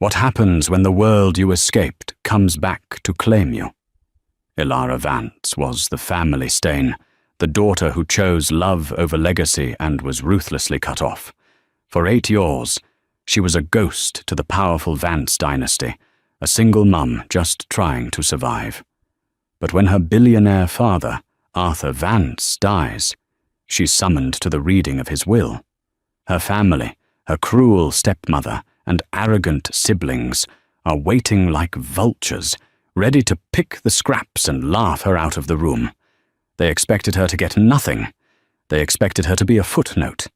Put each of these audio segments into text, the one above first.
What happens when the world you escaped comes back to claim you? Elara Vance was the family stain, the daughter who chose love over legacy and was ruthlessly cut off. For 8 years, she was a ghost to the powerful Vance dynasty, a single mum just trying to survive. But when her billionaire father, Arthur Vance, dies, she's summoned to the reading of his will. Her family, her cruel stepmother, and arrogant siblings are waiting like vultures, ready to pick the scraps and laugh her out of the room. They expected her to get nothing. They expected her to be a footnote.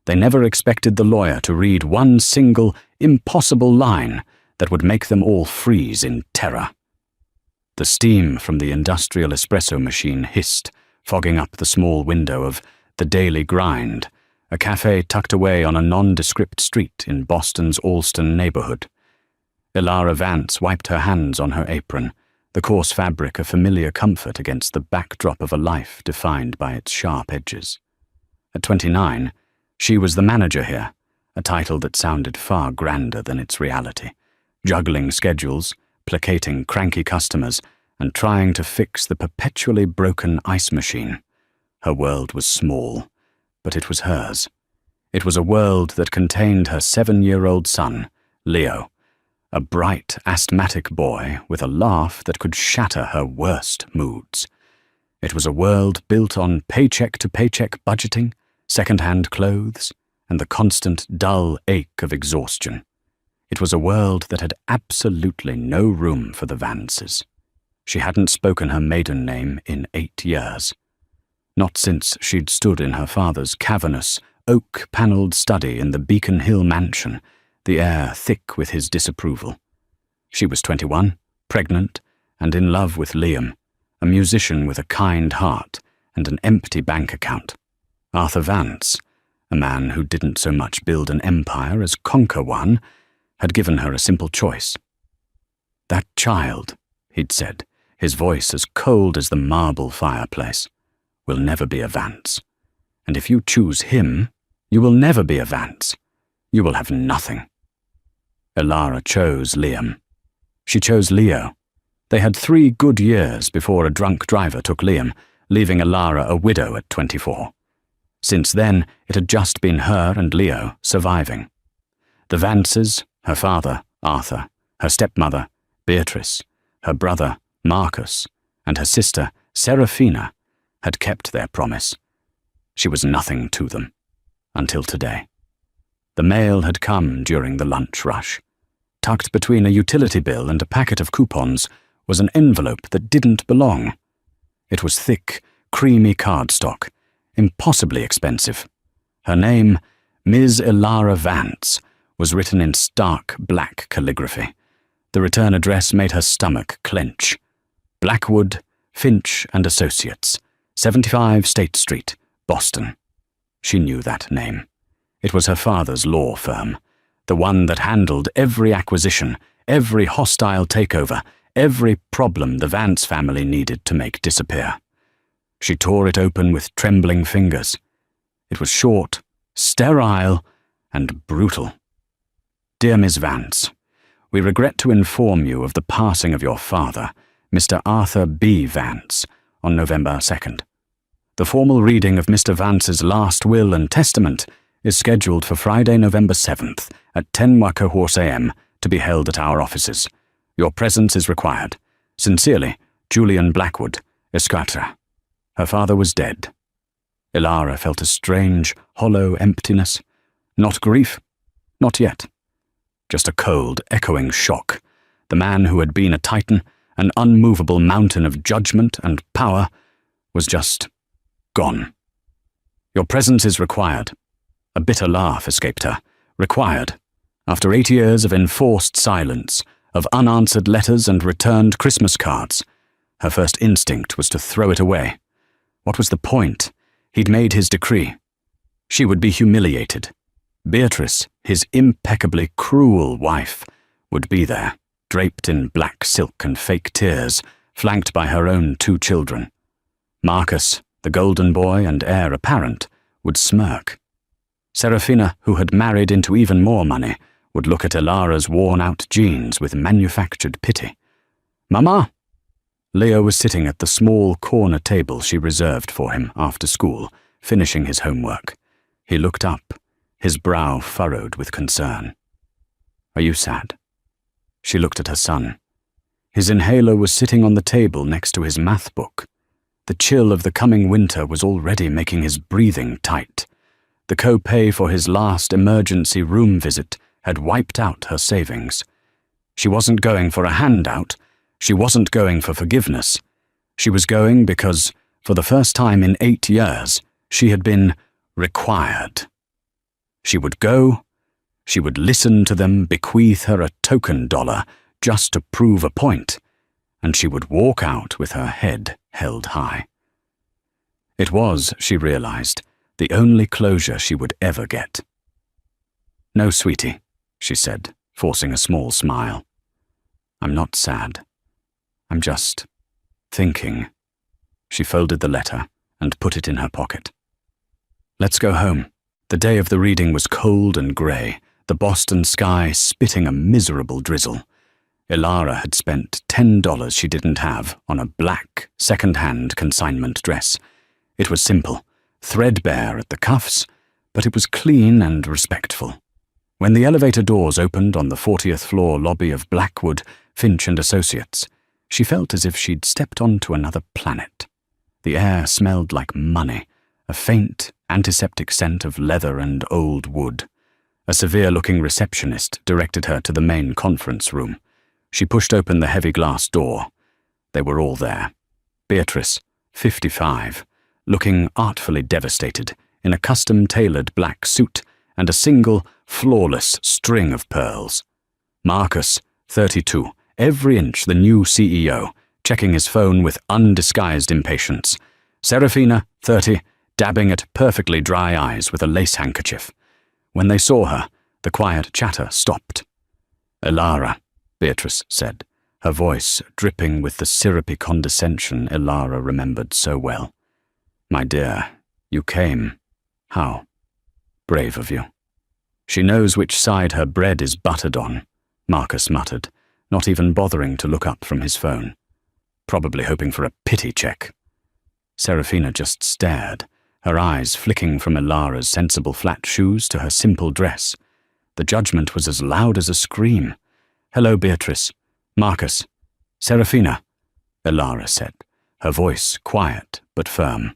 They never expected the lawyer to read one single, impossible line that would make them all freeze in terror. The steam from the industrial espresso machine hissed, fogging up the small window of The Daily Grind, a cafe tucked away on a nondescript street in Boston's Allston neighborhood. Elara Vance wiped her hands on her apron, the coarse fabric a familiar comfort against the backdrop of a life defined by its sharp edges. At 29, she was the manager here, a title that sounded far grander than its reality, juggling schedules, placating cranky customers, and trying to fix the perpetually broken ice machine. Her world was small, but it was hers. It was a world that contained her 7-year-old son, Leo, a bright, asthmatic boy with a laugh that could shatter her worst moods. It was a world built on paycheck-to-paycheck budgeting, second-hand clothes, and the constant dull ache of exhaustion. It was a world that had absolutely no room for the Vances. She hadn't spoken her maiden name in 8 years. Not since she'd stood in her father's cavernous, oak-panelled study in the Beacon Hill mansion, the air thick with his disapproval. She was 21, pregnant, and in love with Liam, a musician with a kind heart and an empty bank account. Arthur Vance, a man who didn't so much build an empire as conquer one, had given her a simple choice. "That child," he'd said, his voice as cold as the marble fireplace, "will never be a Vance. And if you choose him, you will never be a Vance. You will have nothing." Elara chose Liam. She chose Leo. They had 3 good years before a drunk driver took Liam, leaving Elara a widow at 24. Since then, it had just been her and Leo surviving. The Vances, her father, Arthur, her stepmother, Beatrice, her brother, Marcus, and her sister, Serafina, had kept their promise. She was nothing to them, until today. The mail had come during the lunch rush. Tucked between a utility bill and a packet of coupons was an envelope that didn't belong. It was thick, creamy cardstock, impossibly expensive. Her name, Ms. Elara Vance, was written in stark black calligraphy. The return address made her stomach clench. Blackwood, Finch and Associates, 75 State Street, Boston. She knew that name. It was her father's law firm, the one that handled every acquisition, every hostile takeover, every problem the Vance family needed to make disappear. She tore it open with trembling fingers. It was short, sterile, and brutal. "Dear Miss Vance, we regret to inform you of the passing of your father, Mr. Arthur B. Vance, on November 2nd. The formal reading of Mr. Vance's last will and testament is scheduled for Friday, November 7th at 10 Horse a.m. to be held at our offices. Your presence is required. Sincerely, Julian Blackwood, Escatra." Her father was dead. Elara felt a strange, hollow emptiness. Not grief, not yet. Just a cold, echoing shock. The man who had been a titan, an unmovable mountain of judgment and power, was just gone. "Your presence is required." A bitter laugh escaped her. Required. After 8 years of enforced silence, of unanswered letters and returned Christmas cards, her first instinct was to throw it away. What was the point? He'd made his decree. She would be humiliated. Beatrice, his impeccably cruel wife, would be there, draped in black silk and fake tears, flanked by her own 2 children. Marcus, the golden boy and heir apparent, would smirk. Serafina, who had married into even more money, would look at Ilara's worn-out jeans with manufactured pity. "Mama?" Leo was sitting at the small corner table she reserved for him after school, finishing his homework. He looked up, his brow furrowed with concern. "Are you sad?" She looked at her son. His inhaler was sitting on the table next to his math book. The chill of the coming winter was already making his breathing tight. The co-pay for his last emergency room visit had wiped out her savings. She wasn't going for a handout. She wasn't going for forgiveness. She was going because, for the first time in 8 years, she had been required. She would go, she would listen to them bequeath her a token dollar just to prove a point, and she would walk out with her head held high. It was, she realized, the only closure she would ever get. "No, sweetie," she said, forcing a small smile. "I'm not sad. I'm just thinking." She folded the letter and put it in her pocket. "Let's go home." The day of the reading was cold and grey, the Boston sky spitting a miserable drizzle. Ilara had spent $10 she didn't have on a black, second-hand consignment dress. It was simple, threadbare at the cuffs, but it was clean and respectful. When the elevator doors opened on the 40th floor lobby of Blackwood, Finch and Associates, she felt as if she'd stepped onto another planet. The air smelled like money, a faint, antiseptic scent of leather and old wood. A severe-looking receptionist directed her to the main conference room. She pushed open the heavy glass door. They were all there. Beatrice, 55, looking artfully devastated, in a custom-tailored black suit and a single, flawless string of pearls. Marcus, 32, every inch the new CEO, checking his phone with undisguised impatience. Serafina, 30, dabbing at perfectly dry eyes with a lace handkerchief. When they saw her, the quiet chatter stopped. "Ilara," Beatrice said, her voice dripping with the syrupy condescension Ilara remembered so well. "My dear, you came. How? Brave of you." "She knows which side her bread is buttered on," Marcus muttered, not even bothering to look up from his phone. "Probably hoping for a pity check." Serafina just stared, her eyes flicking from Ilara's sensible flat shoes to her simple dress. The judgment was as loud as a scream. "Hello, Beatrice. Marcus. Serafina," Ilara said, her voice quiet but firm.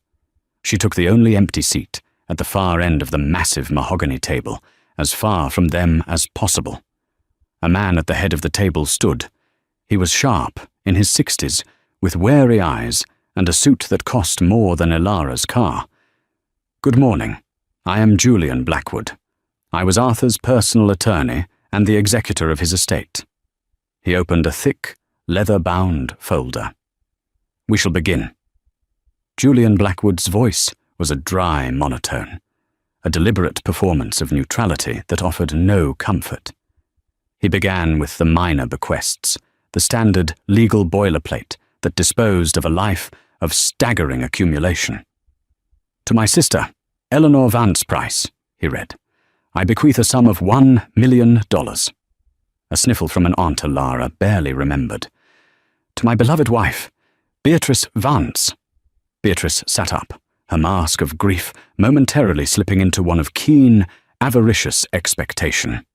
She took the only empty seat, at the far end of the massive mahogany table, as far from them as possible. A man at the head of the table stood. He was sharp, in his 60s, with wary eyes and a suit that cost more than Ilara's car. "Good morning. I am Julian Blackwood. I was Arthur's personal attorney and the executor of his estate." He opened a thick, leather-bound folder. "We shall begin." Julian Blackwood's voice was a dry monotone, a deliberate performance of neutrality that offered no comfort. He began with the minor bequests, the standard legal boilerplate that disposed of a life of staggering accumulation. "To my sister, Eleanor Vance Price," he read, "I bequeath a sum of $1 million. A sniffle from an aunt Ilara barely remembered. "To my beloved wife, Beatrice Vance." Beatrice sat up, her mask of grief momentarily slipping into one of keen, avaricious expectation.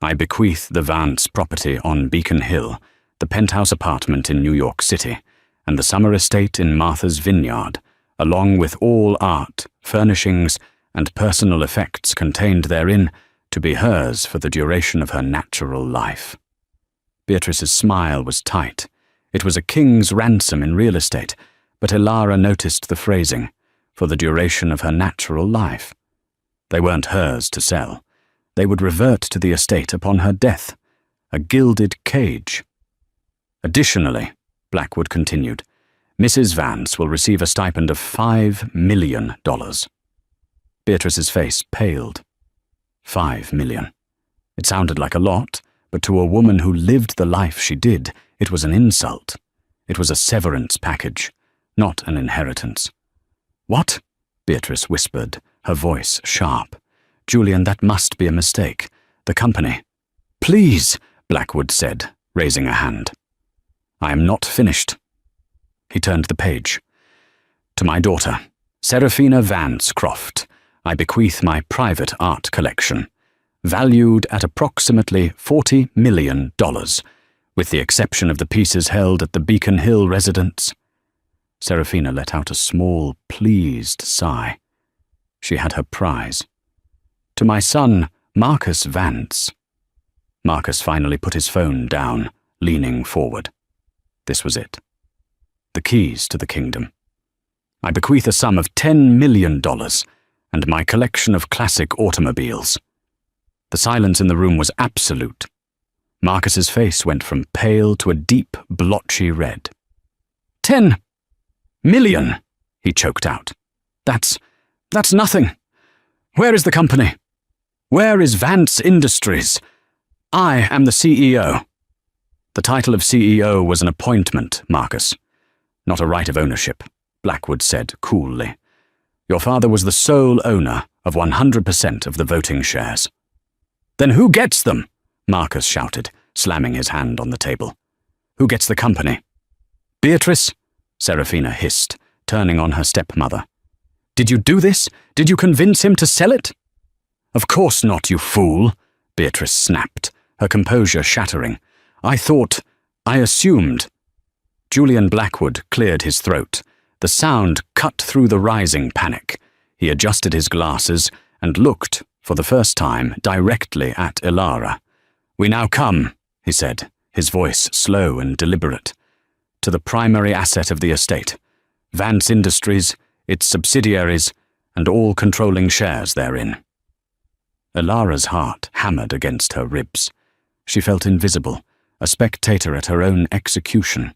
"I bequeath the Vance property on Beacon Hill, the penthouse apartment in New York City, and the summer estate in Martha's Vineyard, along with all art, furnishings, and personal effects contained therein, to be hers for the duration of her natural life." Beatrice's smile was tight. It was a king's ransom in real estate, but Ilara noticed the phrasing, "for the duration of her natural life." They weren't hers to sell. They would revert to the estate upon her death, a gilded cage. "Additionally," Blackwood continued, "Mrs. Vance will receive a stipend of $5 million. Beatrice's face paled. $5 million. It sounded like a lot, but to a woman who lived the life she did, it was an insult. It was a severance package, not an inheritance. "What?" Beatrice whispered, her voice sharp. "Julian, that must be a mistake. The company." Please, Blackwood said, raising a hand. I am not finished. He turned the page. To my daughter, Seraphina Vance Croft, I bequeath my private art collection, valued at approximately $40 million, with the exception of the pieces held at the Beacon Hill residence. Seraphina let out a small, pleased sigh. She had her prize. To my son, Marcus Vance. Marcus finally put his phone down, leaning forward. This was it. The keys to the kingdom. I bequeath a sum of $10 million and my collection of classic automobiles. The silence in the room was absolute. Marcus's face went from pale to a deep, blotchy red. 10 million, he choked out. That's nothing. Where is the company? Where is Vance Industries? I am the CEO. The title of CEO was an appointment, Marcus, not a right of ownership, Blackwood said coolly. Your father was the sole owner of 100% of the voting shares. Then who gets them? Marcus shouted, slamming his hand on the table. Who gets the company? Beatrice? Seraphina hissed, turning on her stepmother. Did you do this? Did you convince him to sell it? Of course not, you fool, Beatrice snapped, her composure shattering. I assumed. Julian Blackwood cleared his throat. The sound cut through the rising panic. He adjusted his glasses and looked, for the first time, directly at Ilara. We now come, he said, his voice slow and deliberate, to the primary asset of the estate, Vance Industries, its subsidiaries, and all controlling shares therein. Ilara's heart hammered against her ribs. She felt invisible, a spectator at her own execution.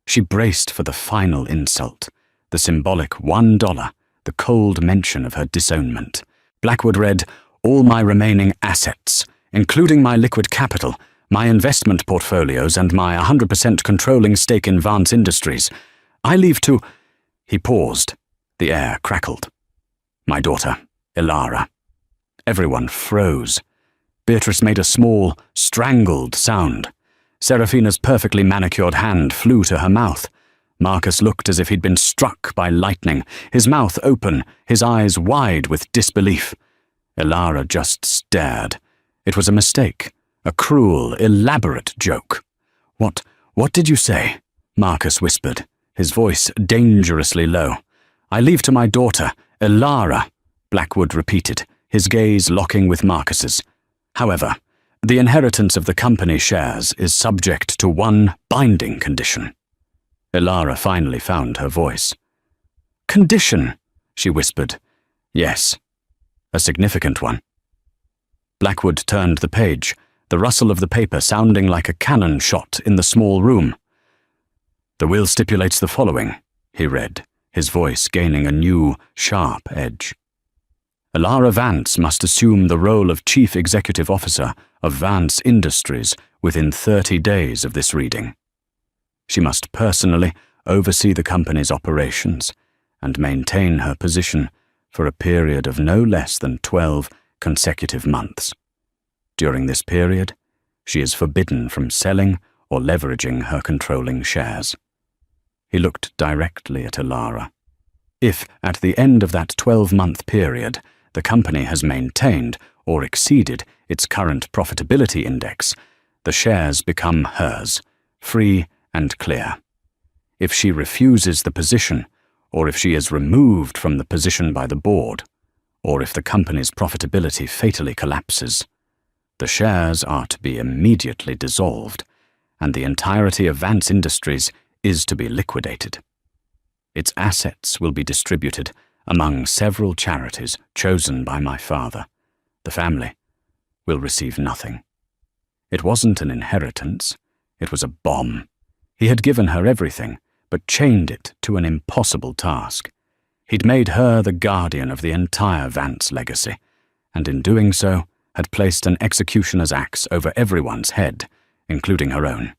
She braced for the final insult, the symbolic $1, the cold mention of her disownment. Blackwood read, all my remaining assets, including my liquid capital, my investment portfolios, and my 100% controlling stake in Vance Industries. I leave to... He paused. The air crackled. My daughter, Ilara. Everyone froze. Beatrice made a small, strangled sound. Seraphina's perfectly manicured hand flew to her mouth. Marcus looked as if he'd been struck by lightning, his mouth open, his eyes wide with disbelief. Ilara just stared. It was a mistake, a cruel, elaborate joke. What did you say? Marcus whispered, his voice dangerously low. I leave to my daughter, Ilara, Blackwood repeated, his gaze locking with Marcus's. However, the inheritance of the company shares is subject to one binding condition. Ilara finally found her voice. Condition, she whispered. Yes, a significant one. Blackwood turned the page, the rustle of the paper sounding like a cannon shot in the small room. The will stipulates the following, he read, his voice gaining a new, sharp edge. Ilara Vance must assume the role of Chief Executive Officer of Vance Industries within 30 days of this reading. She must personally oversee the company's operations and maintain her position for a period of no less than 12 consecutive months. During this period, she is forbidden from selling or leveraging her controlling shares. He looked directly at Ilara. If, at the end of that 12-month period, the company has maintained or exceeded its current profitability index, the shares become hers, free and clear. If she refuses the position, or if she is removed from the position by the board, or if the company's profitability fatally collapses, the shares are to be immediately dissolved, and the entirety of Vance Industries is to be liquidated. Its assets will be distributed among several charities chosen by my father. The family will receive nothing. It wasn't an inheritance, it was a bomb. He had given her everything, but chained it to an impossible task. He'd made her the guardian of the entire Vance legacy, and in doing so, had placed an executioner's axe over everyone's head, including her own.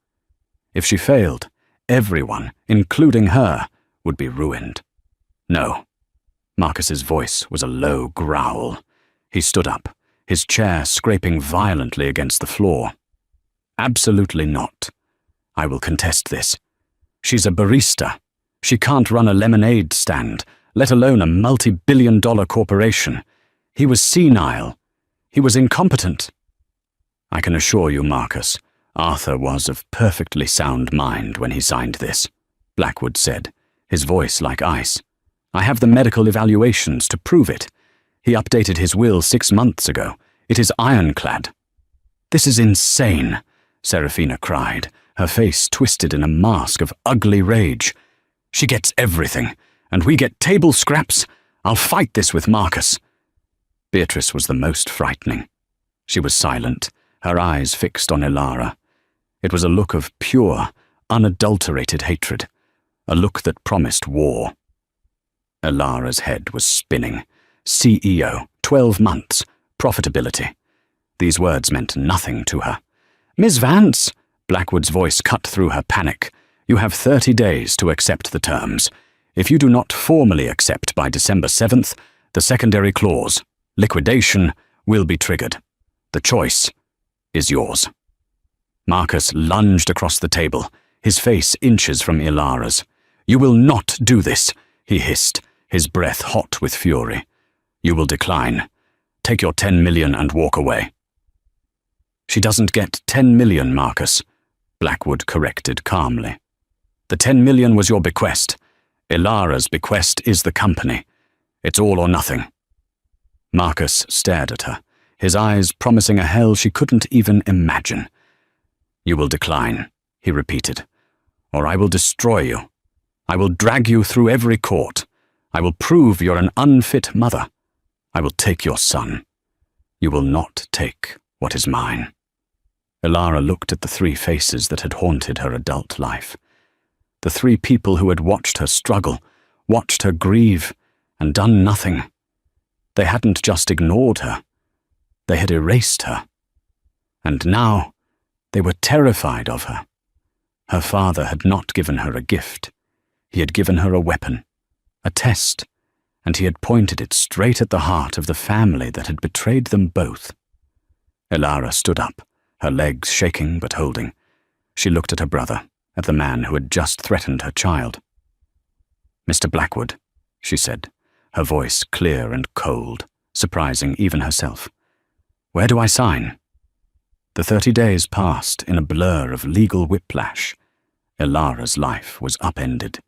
If she failed, everyone, including her, would be ruined. No. Marcus's voice was a low growl. He stood up, his chair scraping violently against the floor. Absolutely not. I will contest this. She's a barista. She can't run a lemonade stand, let alone a multi-billion-dollar corporation. He was senile. He was incompetent. I can assure you, Marcus, Arthur was of perfectly sound mind when he signed this, Blackwood said, his voice like ice. I have the medical evaluations to prove it. He updated his will 6 months ago. It is ironclad. This is insane, Serafina cried, her face twisted in a mask of ugly rage. She gets everything, and we get table scraps. I'll fight this with Marcus. Beatrice was the most frightening. She was silent, her eyes fixed on Elara. It was a look of pure, unadulterated hatred, a look that promised war. Elara's head was spinning. CEO, 12 months, profitability. These words meant nothing to her. Miss Vance, Blackwood's voice cut through her panic. You have 30 days to accept the terms. If you do not formally accept by December 7th, the secondary clause, liquidation, will be triggered. The choice is yours. Marcus lunged across the table, his face inches from Elara's. You will not do this, he hissed, his breath hot with fury. You will decline. Take your 10 million and walk away. She doesn't get 10 million, Marcus, Blackwood corrected calmly. The 10 million was your bequest. Elara's bequest is the company. It's all or nothing. Marcus stared at her, his eyes promising a hell she couldn't even imagine. You will decline, he repeated, or I will destroy you. I will drag you through every court. I will prove you're an unfit mother. I will take your son. You will not take what is mine. Elara looked at the 3 faces that had haunted her adult life. The 3 people who had watched her struggle, watched her grieve, and done nothing. They hadn't just ignored her. They had erased her. And now they were terrified of her. Her father had not given her a gift. He had given her a weapon, a test, and he had pointed it straight at the heart of the family that had betrayed them both. Elara stood up, her legs shaking but holding. She looked at her brother, at the man who had just threatened her child. Mr. Blackwood, she said, her voice clear and cold, surprising even herself. Where do I sign? The 30 days passed in a blur of legal whiplash. Elara's life was upended.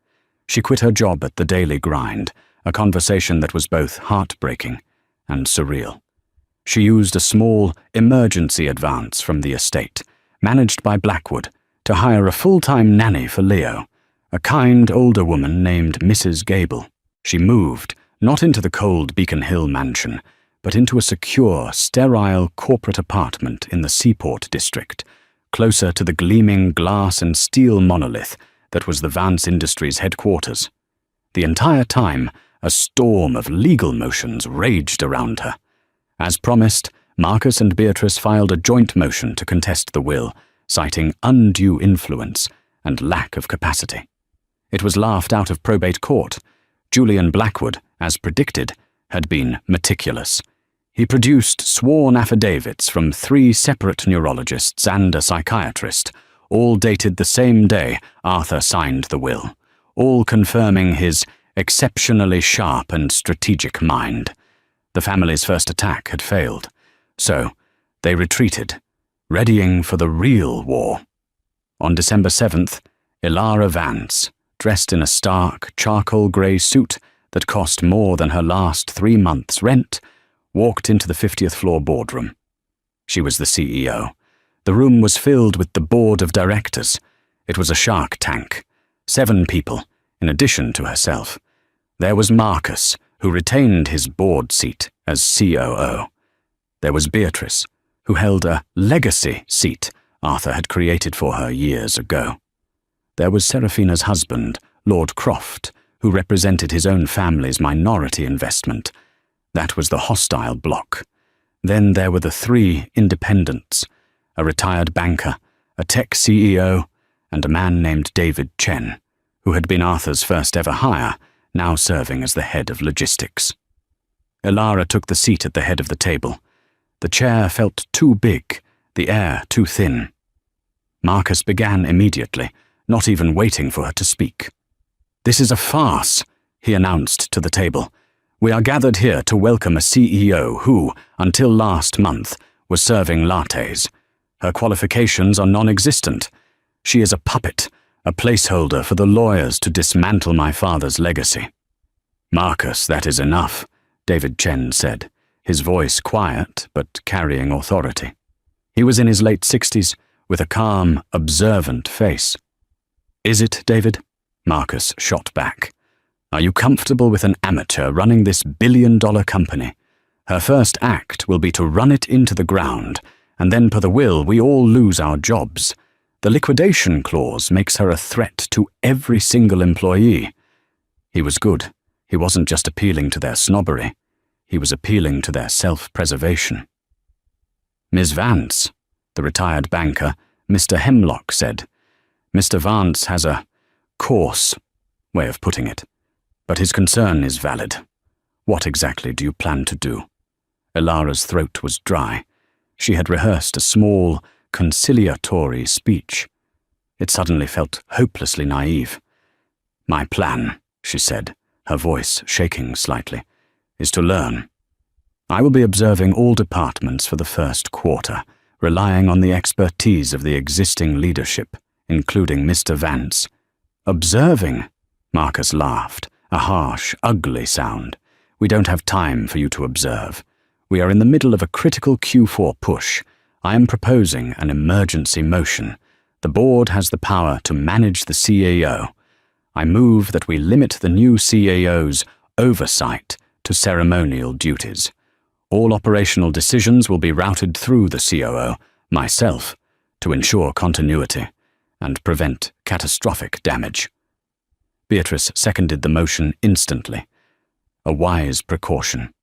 She quit her job at the Daily Grind, a conversation that was both heartbreaking and surreal. She used a small emergency advance from the estate, managed by Blackwood, to hire a full-time nanny for Leo, a kind older woman named Mrs. Gable. She moved, not into the cold Beacon Hill mansion, but into a secure, sterile corporate apartment in the Seaport district, closer to the gleaming glass and steel monolith that was the Vance Industries headquarters. The entire time, a storm of legal motions raged around her. As promised, Marcus and Beatrice filed a joint motion to contest the will, citing undue influence and lack of capacity. It was laughed out of probate court. Julian Blackwood, as predicted, had been meticulous. He produced sworn affidavits from 3 separate neurologists and a psychiatrist, all dated the same day Arthur signed the will, all confirming his exceptionally sharp and strategic mind. The family's first attack had failed, so they retreated, readying for the real war. On December 7th, Elara Vance, dressed in a stark, charcoal-grey suit that cost more than her last 3 months' rent, walked into the 50th floor boardroom. She was the CEO. The room was filled with the board of directors. It was a shark tank. 7 people, in addition to herself. There was Marcus, who retained his board seat as COO. There was Beatrice, who held a legacy seat Arthur had created for her years ago. There was Serafina's husband, Lord Croft, who represented his own family's minority investment. That was the hostile bloc. Then there were the 3 independents, a retired banker, a tech CEO, and a man named David Chen, who had been Arthur's first ever hire, now serving as the head of logistics. Elara took the seat at the head of the table. The chair felt too big, the air too thin. Marcus began immediately, not even waiting for her to speak. "This is a farce," he announced to the table. "We are gathered here to welcome a CEO who, until last month, was serving lattes. Her qualifications are non-existent. She is a puppet, a placeholder for the lawyers to dismantle my father's legacy." "Marcus, that is enough," David Chen said, his voice quiet but carrying authority. He was in his late 60s, with a calm, observant face. "Is it, David?" Marcus shot back. "Are you comfortable with an amateur running this billion-dollar company? Her first act will be to run it into the ground, and then per the will we all lose our jobs. The liquidation clause makes her a threat to every single employee." He was good. He wasn't just appealing to their snobbery. He was appealing to their self-preservation. "Ms. Vance," the retired banker, Mr. Hemlock, said. "Mr. Vance has a coarse way of putting it, but his concern is valid. What exactly do you plan to do?" Ilara's throat was dry. She had rehearsed a small, conciliatory speech. It suddenly felt hopelessly naive. "My plan," she said, her voice shaking slightly, "is to learn. I will be observing all departments for the first quarter, relying on the expertise of the existing leadership, including Mr. Vance." "Observing?" Marcus laughed, a harsh, ugly sound. "We don't have time for you to observe. We are in the middle of a critical Q4 push. I am proposing an emergency motion. The board has the power to manage the CAO. I move that we limit the new CAO's oversight to ceremonial duties. All operational decisions will be routed through the COO, myself, to ensure continuity and prevent catastrophic damage." Beatrice seconded the motion instantly. A wise precaution.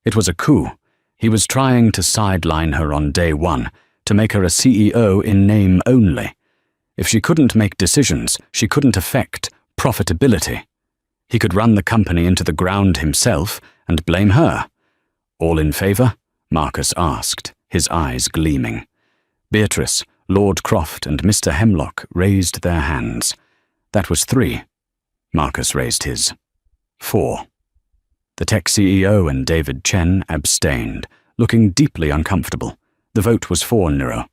It was a coup. He was trying to sideline her on day one, to make her a CEO in name only. If she couldn't make decisions, she couldn't affect profitability. He could run the company into the ground himself and blame her. "All in favor?" Marcus asked, his eyes gleaming. Beatrice, Lord Croft, and Mr. Hemlock raised their hands. That was 3. Marcus raised his. 4. The tech CEO and David Chen abstained, looking deeply uncomfortable. The vote was for Nero.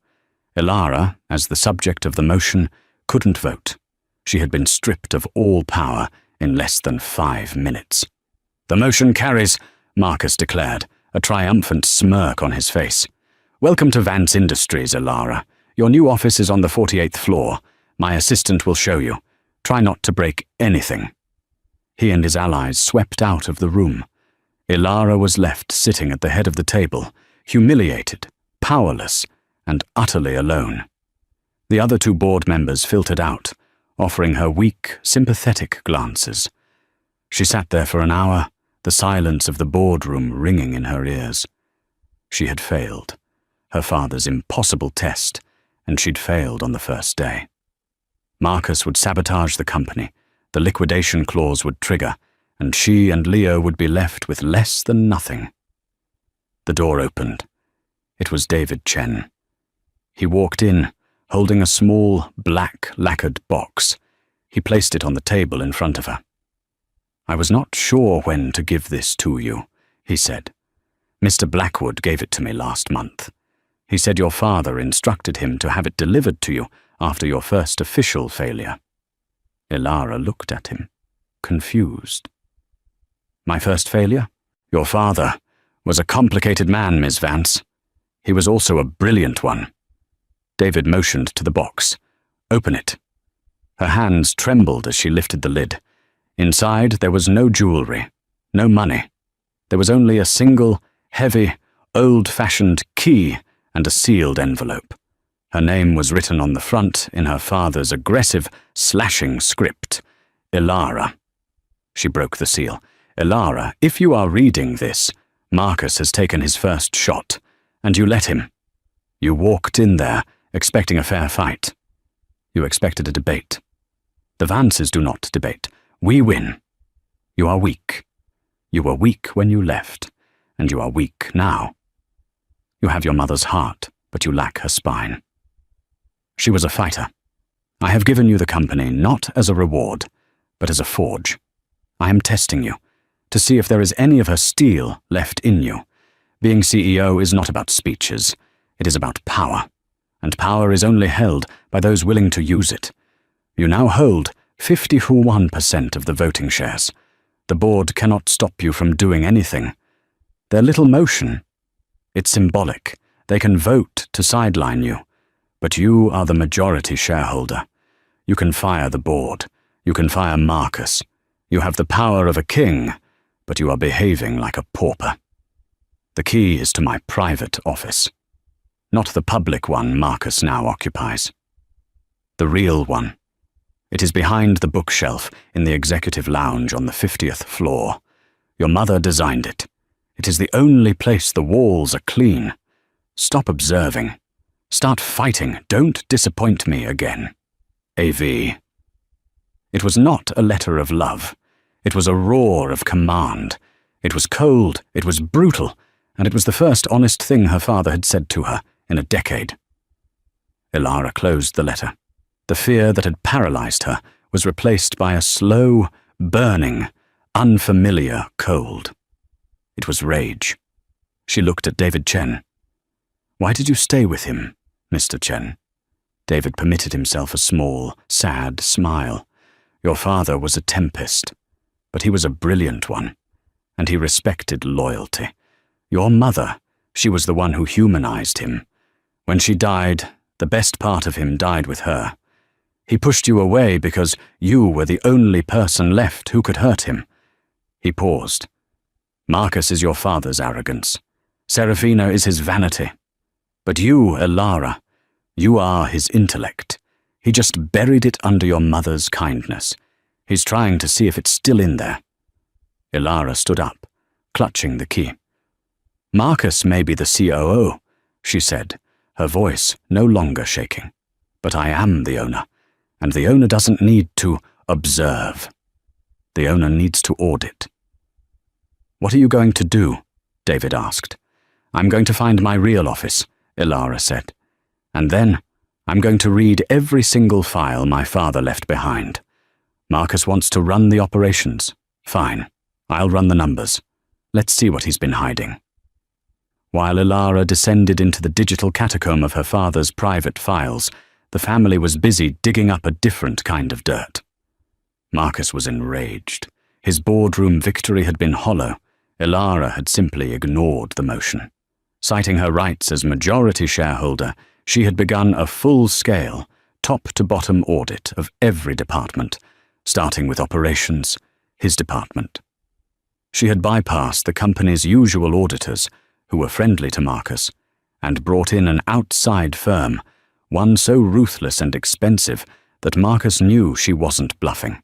Ilara, as the subject of the motion, couldn't vote. She had been stripped of all power in less than 5 minutes. "The motion carries," Marcus declared, a triumphant smirk on his face. "Welcome to Vance Industries, Ilara. Your new office is on the 48th floor. My assistant will show you. Try not to break anything." He and his allies swept out of the room. Ilara was left sitting at the head of the table, humiliated, powerless, and utterly alone. The other 2 board members filtered out, offering her weak, sympathetic glances. She sat there for an hour, the silence of the boardroom ringing in her ears. She had failed, her father's impossible test, and she'd failed on the first day. Marcus would sabotage the company, the liquidation clause would trigger, and she and Leo would be left with less than nothing. The door opened. It was David Chen. He walked in, holding a small, black, lacquered box. He placed it on the table in front of her. "I was not sure when to give this to you," he said. "Mr. Blackwood gave it to me last month. He said your father instructed him to have it delivered to you after your first official failure." Ilara looked at him, confused. "My first failure? Your father was a complicated man, Miss Vance. He was also a brilliant one." David motioned to the box. "Open it." Her hands trembled as she lifted the lid. Inside there was no jewelry, no money. There was only a single, heavy, old-fashioned key and a sealed envelope. Her name was written on the front in her father's aggressive, slashing script. "Ilara." She broke the seal. "Ilara, if you are reading this, Marcus has taken his first shot, and you let him. You walked in there, expecting a fair fight. You expected a debate. The Vances do not debate. We win. You are weak. You were weak when you left, and you are weak now. You have your mother's heart, but you lack her spine." She was a fighter. I have given you the company not as a reward, but as a forge. I am testing you, to see if there is any of her steel left in you. Being CEO is not about speeches. It is about power. And power is only held by those willing to use it. You now hold 51% of the voting shares. The board cannot stop you from doing anything. Their little motion, it's symbolic. They can vote to sideline you. But you are the majority shareholder. You can fire the board. You can fire Marcus. You have the power of a king, but you are behaving like a pauper. The key is to my private office, not the public one Marcus now occupies. The real one. It is behind the bookshelf in the executive lounge on the 50th floor. Your mother designed it. It is the only place the walls are clean. Stop observing. Start fighting. Don't disappoint me again. AV. It was not a letter of love. It was a roar of command. It was cold, it was brutal, and it was the first honest thing her father had said to her in a decade. Elara closed the letter. The fear that had paralyzed her was replaced by a slow, burning, unfamiliar cold. It was rage. She looked at David Chen. "Why did you stay with him, Mr. Chen?" David permitted himself a small, sad smile. "Your father was a tempest, but he was a brilliant one, and he respected loyalty. Your mother, she was the one who humanized him. When she died, the best part of him died with her. He pushed you away because you were the only person left who could hurt him." He paused. "Marcus is your father's arrogance. Serafina is his vanity. But you, Elara, you are his intellect. He just buried it under your mother's kindness. He's trying to see if it's still in there." Elara stood up, clutching the key. "Marcus may be the COO," she said, her voice no longer shaking. "But I am the owner, and the owner doesn't need to observe. The owner needs to audit." "What are you going to do?" David asked. "I'm going to find my real office," Elara said. "And then I'm going to read every single file my father left behind. Marcus wants to run the operations. Fine, I'll run the numbers. Let's see what he's been hiding." While Elara descended into the digital catacomb of her father's private files, the family was busy digging up a different kind of dirt. Marcus was enraged. His boardroom victory had been hollow. Elara had simply ignored the motion. Citing her rights as majority shareholder, she had begun a full-scale, top-to-bottom audit of every department, starting with operations, his department. She had bypassed the company's usual auditors, who were friendly to Marcus, and brought in an outside firm, one so ruthless and expensive that Marcus knew she wasn't bluffing.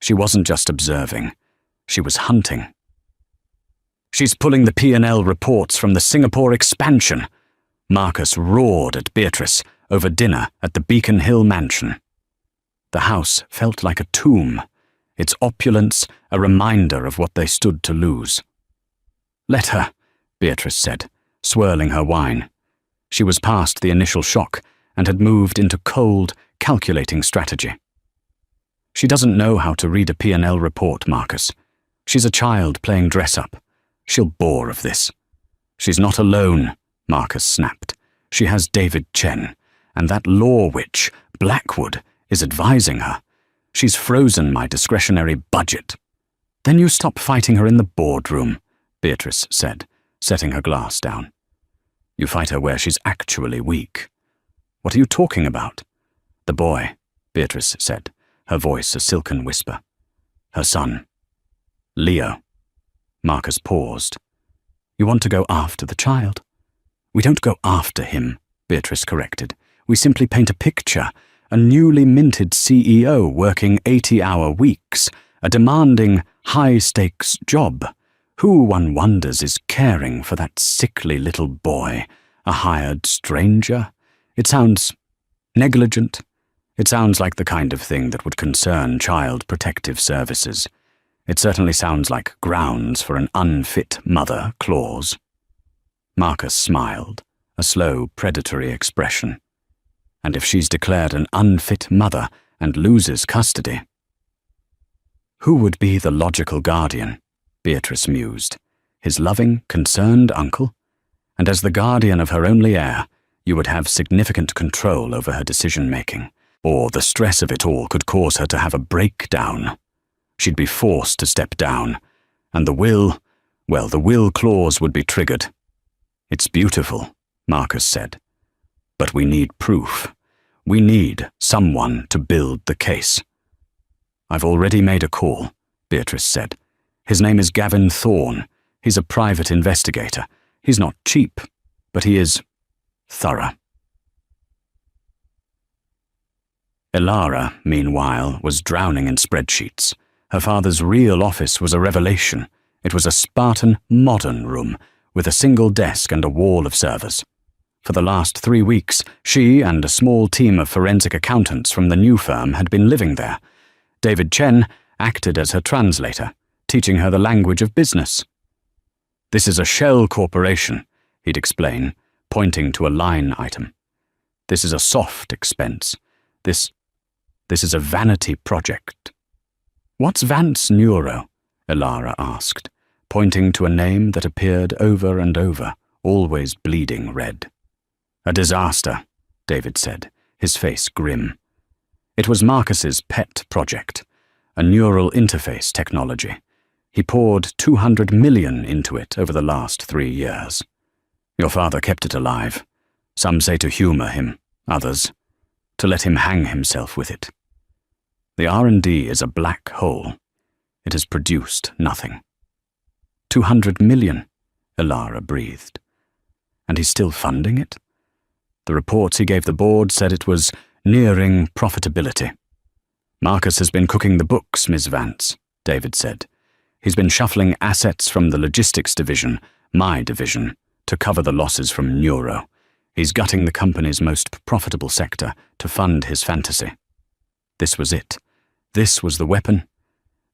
She wasn't just observing, she was hunting. "She's pulling the P&L reports from the Singapore expansion," Marcus roared at Beatrice over dinner at the Beacon Hill mansion. The house felt like a tomb, its opulence a reminder of what they stood to lose. "Let her," Beatrice said, swirling her wine. She was past the initial shock and had moved into cold, calculating strategy. "She doesn't know how to read a P&L report, Marcus. She's a child playing dress-up. She'll bore of this." "She's not alone," Marcus snapped. "She has David Chen, and that law witch, Blackwood, is advising her. She's frozen my discretionary budget." "Then you stop fighting her in the boardroom," Beatrice said, setting her glass down. "You fight her where she's actually weak." "What are you talking about?" "The boy," Beatrice said, her voice a silken whisper. "Her son. Leo." Marcus paused. "You want to go after the child?" "We don't go after him," Beatrice corrected. "We simply paint a picture. A newly minted CEO working 80-hour weeks, a demanding, high-stakes job. Who, one wonders, is caring for that sickly little boy? A hired stranger? It sounds negligent. It sounds like the kind of thing that would concern Child Protective Services. It certainly sounds like grounds for an unfit mother clause." Marcus smiled, a slow, predatory expression. And if she's declared an unfit mother and loses custody... Who would be the logical guardian? Beatrice mused. His loving, concerned uncle? And as the guardian of her only heir, you would have significant control over her decision-making. Or the stress of it all could cause her to have a breakdown. She'd be forced to step down, and the will clause would be triggered. It's beautiful, Marcus said. But we need proof. We need someone to build the case. I've already made a call, Beatrice said. His name is Gavin Thorne. He's a private investigator. He's not cheap, but he is thorough. Elara, meanwhile, was drowning in spreadsheets. Her father's real office was a revelation. It was a Spartan, modern room, with a single desk and a wall of servers. For the last 3 weeks, she and a small team of forensic accountants from the new firm had been living there. David Chen acted as her translator, teaching her the language of business. This is a shell corporation, he'd explain, pointing to a line item. This is a soft expense. This is a vanity project. What's Vance Neuro? Elara asked, pointing to a name that appeared over and over, always bleeding red. A disaster, David said, his face grim. It was Marcus's pet project, a neural interface technology. He poured 200 million into it over the last 3 years. Your father kept it alive. Some say to humor him, others, to let him hang himself with it. The R&D is a black hole. It has produced nothing. 200 million, Elara breathed. And he's still funding it? The reports he gave the board said it was nearing profitability. Marcus has been cooking the books, Ms. Vance, David said. He's been shuffling assets from the logistics division, my division, to cover the losses from Neuro. He's gutting the company's most profitable sector to fund his fantasy. This was it. This was the weapon.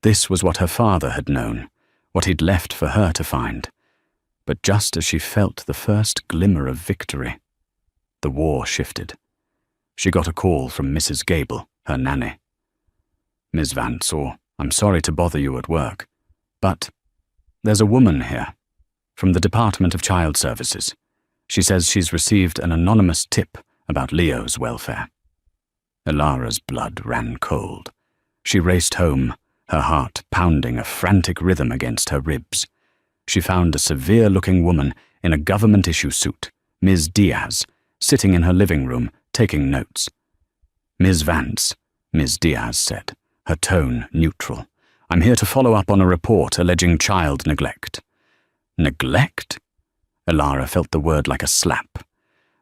This was what her father had known, what he'd left for her to find. But just as she felt the first glimmer of victory, the war shifted. She got a call from Mrs. Gable, her nanny. Ms. Vance, or I'm sorry to bother you at work, but there's a woman here, from the Department of Child Services. She says she's received an anonymous tip about Leo's welfare. Elara's blood ran cold. She raced home, her heart pounding a frantic rhythm against her ribs. She found a severe-looking woman in a government-issue suit, Ms. Diaz, sitting in her living room, taking notes. Ms. Vance, Ms. Diaz said, her tone neutral. I'm here to follow up on a report alleging child neglect. Neglect? Elara felt the word like a slap.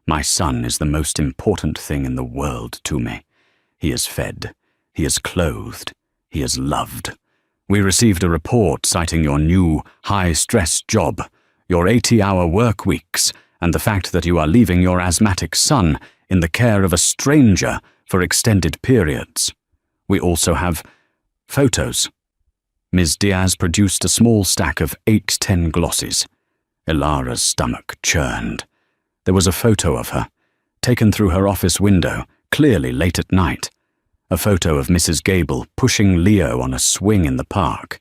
My son is the most important thing in the world to me. He is fed. He is clothed. He is loved. We received a report citing your new high-stress job, your 80-hour work weeks, and the fact that you are leaving your asthmatic son in the care of a stranger for extended periods. We also have photos. Ms. Diaz produced a small stack of 8-10 glossies. Elara's stomach churned. There was a photo of her, taken through her office window, clearly late at night. A photo of Mrs. Gable pushing Leo on a swing in the park.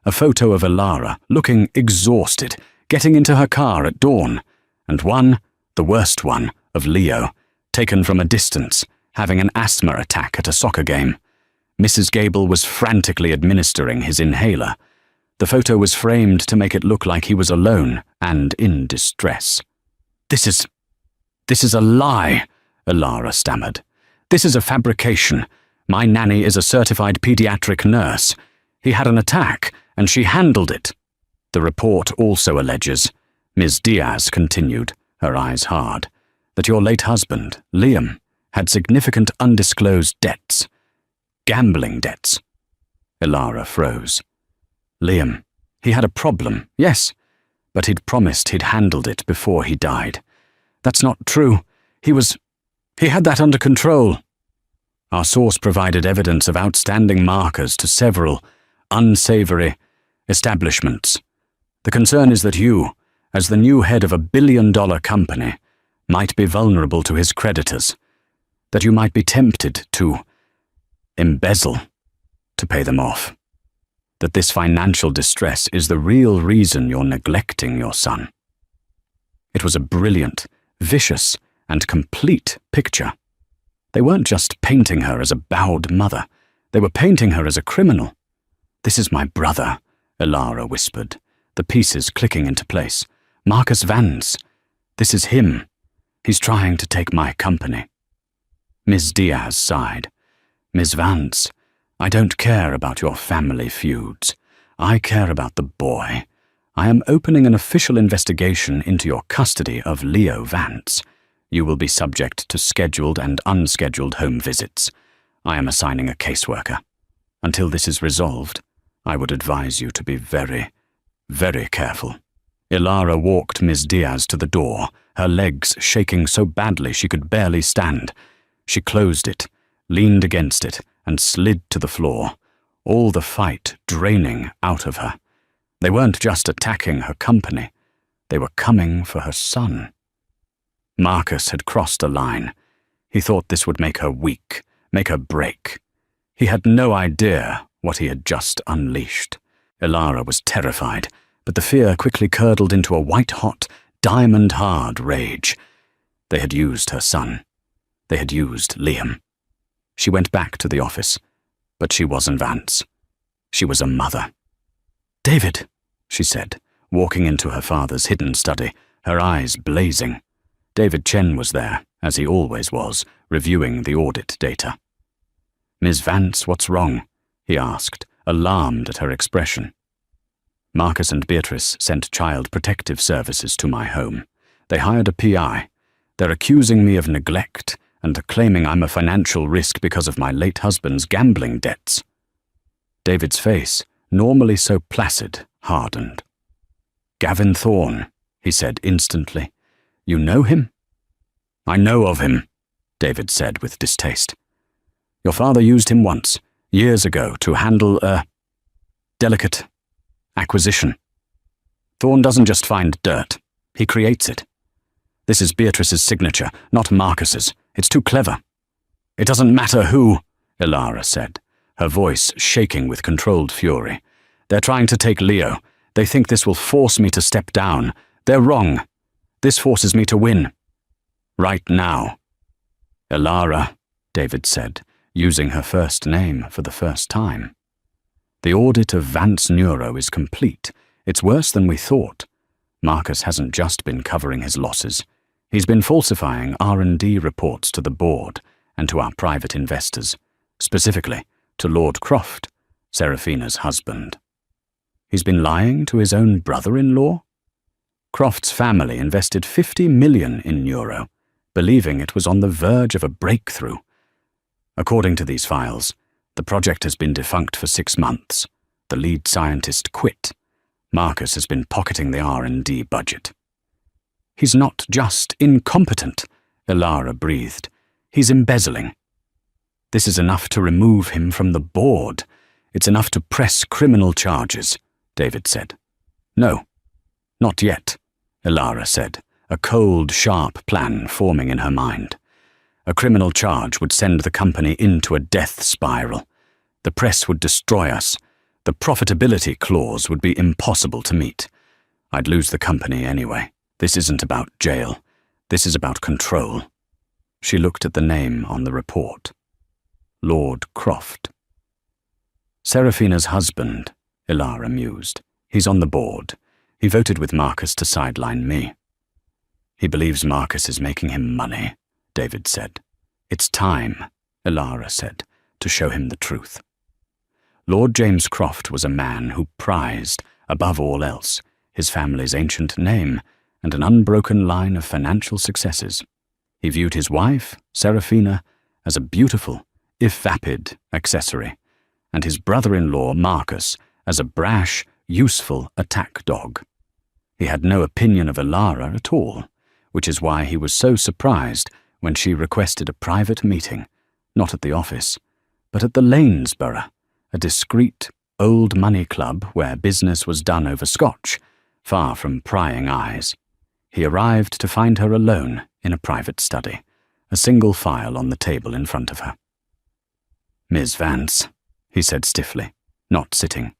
A photo of Elara, looking exhausted, getting into her car at dawn. And one, the worst one, of Leo, taken from a distance, having an asthma attack at a soccer game. Mrs. Gable was frantically administering his inhaler. The photo was framed to make it look like he was alone and in distress. This is a lie, Elara stammered. This is a fabrication. My nanny is a certified pediatric nurse. He had an attack, and she handled it. The report also alleges, Ms. Diaz continued, her eyes hard, that your late husband, Liam, had significant undisclosed debts. Gambling debts. Elara froze. Liam, he had a problem, yes, but he'd promised he'd handled it before he died. That's not true. He had that under control. Our source provided evidence of outstanding markers to several unsavory establishments. The concern is that you, as the new head of a billion-dollar company, might be vulnerable to his creditors. that you might be tempted to embezzle to pay them off, that this financial distress is the real reason you're neglecting your son. It was a brilliant, vicious, and complete picture. They weren't just painting her as a bowed mother, they were painting her as a criminal. "This is my brother," Elara whispered, the pieces clicking into place. "Marcus Vance. This is him. He's trying to take my company." Ms. Diaz sighed. "Ms. Vance, I don't care about your family feuds. I care about the boy. I am opening an official investigation into your custody of Leo Vance. You will be subject to scheduled and unscheduled home visits. I am assigning a caseworker. Until this is resolved, I would advise you to be very, very careful." Elara walked Ms. Diaz to the door, her legs shaking so badly she could barely stand. She closed it, leaned against it, and slid to the floor, all the fight draining out of her. They weren't just attacking her company, they were coming for her son. Marcus had crossed a line. He thought this would make her weak, make her break. He had no idea what he had just unleashed. Elara was terrified, but the fear quickly curdled into a white-hot, diamond-hard rage. They had used her son. They had used Liam. She went back to the office, but she wasn't Vance. She was a mother. "David," she said, walking into her father's hidden study, her eyes blazing. David Chen was there, as he always was, reviewing the audit data. "Ms. Vance, what's wrong?" he asked, alarmed at her expression. "Marcus and Beatrice sent Child Protective Services to my home. They hired a PI. They're accusing me of neglect and claiming I'm a financial risk because of my late husband's gambling debts." David's face, normally so placid, hardened. "Gavin Thorne," he said instantly. "You know him?" "I know of him," David said with distaste. "Your father used him once, years ago, to handle a delicate acquisition. Thorne doesn't just find dirt, he creates it. This is Beatrice's signature, not Marcus's. It's too clever." "It doesn't matter who," Elara said, her voice shaking with controlled fury. "They're trying to take Leo. They think this will force me to step down. They're wrong. This forces me to win. Right now." "Elara," David said, using her first name for the first time. "The audit of Vance Neuro is complete. It's worse than we thought. Marcus hasn't just been covering his losses. He's been falsifying R&D reports to the board and to our private investors, specifically to Lord Croft, Seraphina's husband. He's been lying to his own brother-in-law? Croft's family invested $50 million in Neuro, believing it was on the verge of a breakthrough. According to these files, the project has been defunct for 6 months. The lead scientist quit. Marcus has been pocketing the R&D budget." "He's not just incompetent," Elara breathed. "He's embezzling." "This is enough to remove him from the board. It's enough to press criminal charges," David said. "No, not yet," Elara said, a cold, sharp plan forming in her mind. "A criminal charge would send the company into a death spiral. The press would destroy us. The profitability clause would be impossible to meet. I'd lose the company anyway. This isn't about jail. This is about control." She looked at the name on the report. Lord Croft. "Seraphina's husband," Elara mused. "He's on the board. He voted with Marcus to sideline me." "He believes Marcus is making him money," David said. "It's time," Elara said, "to show him the truth." Lord James Croft was a man who prized, above all else, his family's ancient name and an unbroken line of financial successes. He viewed his wife, Seraphina, as a beautiful, if vapid, accessory, and his brother-in-law, Marcus, as a brash, useful attack dog. He had no opinion of Elara at all, which is why he was so surprised when she requested a private meeting, not at the office, but at the Lanesborough, a discreet, old money club where business was done over scotch, far from prying eyes. He arrived to find her alone in a private study, a single file on the table in front of her. "Ms. Vance," he said stiffly, not sitting.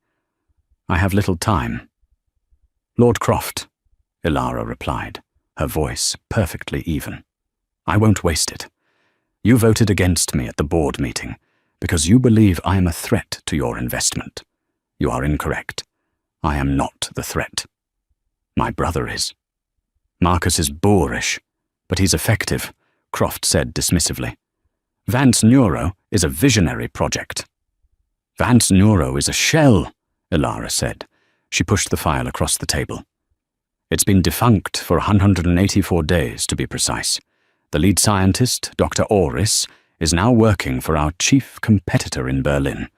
"I have little time." "Lord Croft," Ilara replied, her voice perfectly even. "I won't waste it. You voted against me at the board meeting because you believe I am a threat to your investment. You are incorrect. I am not the threat. My brother is. Marcus is boorish, but he's effective," Croft said dismissively. "Vance Neuro is a visionary project." "Vance Neuro is a shell," Ilara said. She pushed the file across the table. "It's been defunct for 184 days, to be precise. The lead scientist, Dr. Heiress, is now working for our chief competitor in Berlin.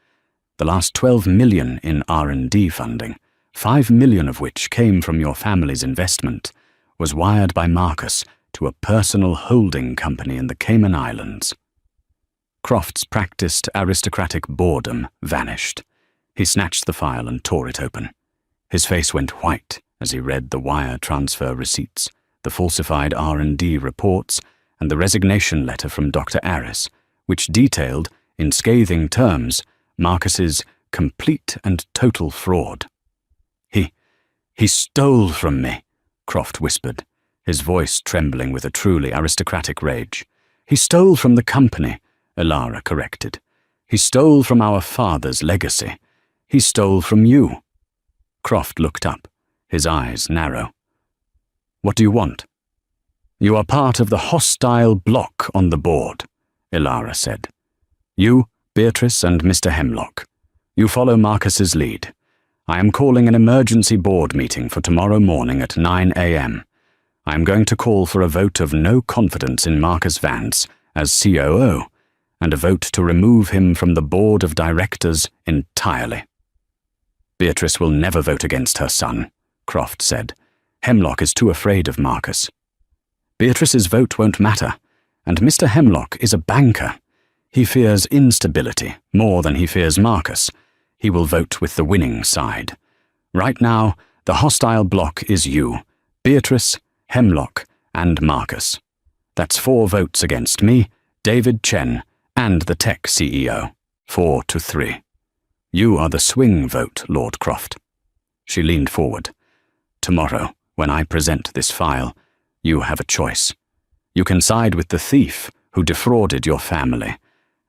The last 12 million in R&D funding, 5 million of which came from your family's investment, was wired by Marcus to a personal holding company in the Cayman Islands." Croft's practiced aristocratic boredom vanished. He snatched the file and tore it open. His face went white as he read the wire transfer receipts, the falsified R&D reports, and the resignation letter from Dr. Heiress, which detailed, in scathing terms, Marcus's complete and total fraud. He stole from me," Croft whispered, his voice trembling with a truly aristocratic rage. "He stole from the company," Ilara corrected. "He stole from our father's legacy. He stole from you." Croft looked up, his eyes narrow. "What do you want?" "You are part of the hostile bloc on the board," Ilara said. "You, Beatrice, and Mr. Hemlock. You follow Marcus's lead. I am calling an emergency board meeting for tomorrow morning at 9 a.m. I am going to call for a vote of no confidence in Marcus Vance as COO, and a vote to remove him from the board of directors entirely." "Beatrice will never vote against her son," Croft said. "Hemlock is too afraid of Marcus." "Beatrice's vote won't matter, and Mr. Hemlock is a banker. He fears instability more than he fears Marcus. He will vote with the winning side. Right now, the hostile bloc is you, Beatrice, Hemlock, and Marcus. That's 4 votes against me, David Chen, and the tech CEO. 4-3. You are the swing vote, Lord Croft." She leaned forward. "Tomorrow, when I present this file, you have a choice. You can side with the thief who defrauded your family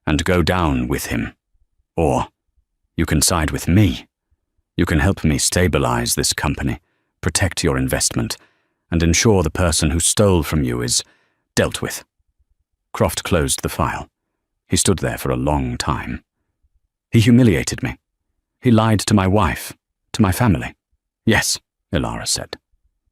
and go down with him. Or you can side with me. You can help me stabilize this company, protect your investment, and ensure the person who stole from you is dealt with." Croft closed the file. He stood there for a long time. "He humiliated me. He lied to my wife, to my family." "Yes," Ilara said.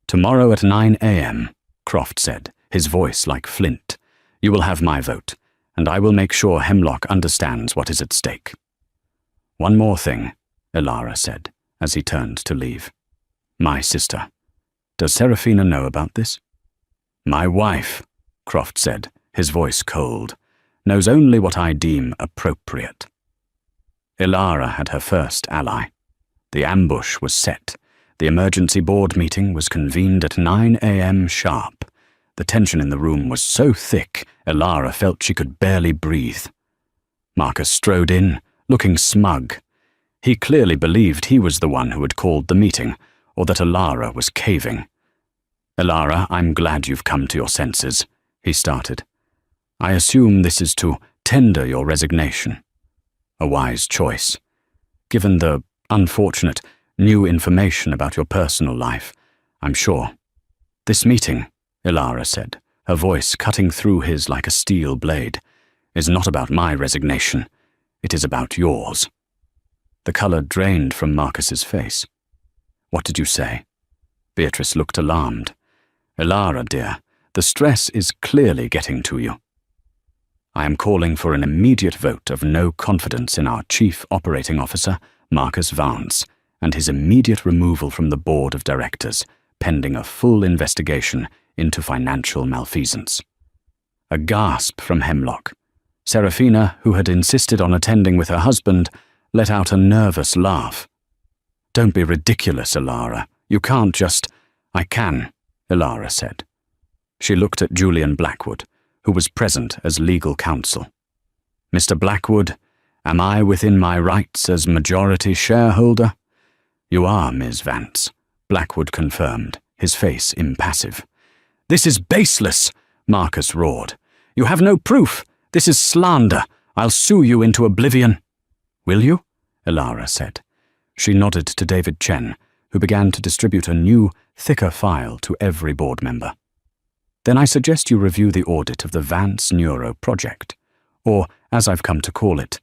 "Tomorrow at 9 a.m., Croft said, his voice like flint. "You will have my vote, and I will make sure Hemlock understands what is at stake." "One more thing," Ilara said, as he turned to leave. "My sister. Does Serafina know about this?" "My wife," Croft said, his voice cold, "knows only what I deem appropriate." Ilara had her first ally. The ambush was set. The emergency board meeting was convened at 9 a.m. sharp. The tension in the room was so thick, Ilara felt she could barely breathe. Marcus strode in, looking smug. He clearly believed he was the one who had called the meeting, or that Ilara was caving. "Ilara, I'm glad you've come to your senses," he started. "I assume this is to tender your resignation. A wise choice. Given the unfortunate new information about your personal life, I'm sure. This meeting," Ilara said, her voice cutting through his like a steel blade, "is not about my resignation. It is about yours." The colour drained from Marcus's face. "What did you say?" Beatrice looked alarmed. "Ilara, dear, the stress is clearly getting to you. I am calling for an immediate vote of no confidence in our Chief Operating Officer, Marcus Vance, and his immediate removal from the board of directors, pending a full investigation into financial malfeasance." A gasp from Hemlock. Serafina, who had insisted on attending with her husband, let out a nervous laugh. "Don't be ridiculous, Ilara. You can't just—" "I can," Ilara said. She looked at Julian Blackwood, who was present as legal counsel. "Mr. Blackwood, am I within my rights as majority shareholder?" "You are, Ms. Vance," Blackwood confirmed, his face impassive. "This is baseless," Marcus roared. "You have no proof. This is slander. I'll sue you into oblivion." "Will you?" Elara said. She nodded to David Chen, who began to distribute a new, thicker file to every board member. "Then I suggest you review the audit of the Vance Neuro Project, or, as I've come to call it,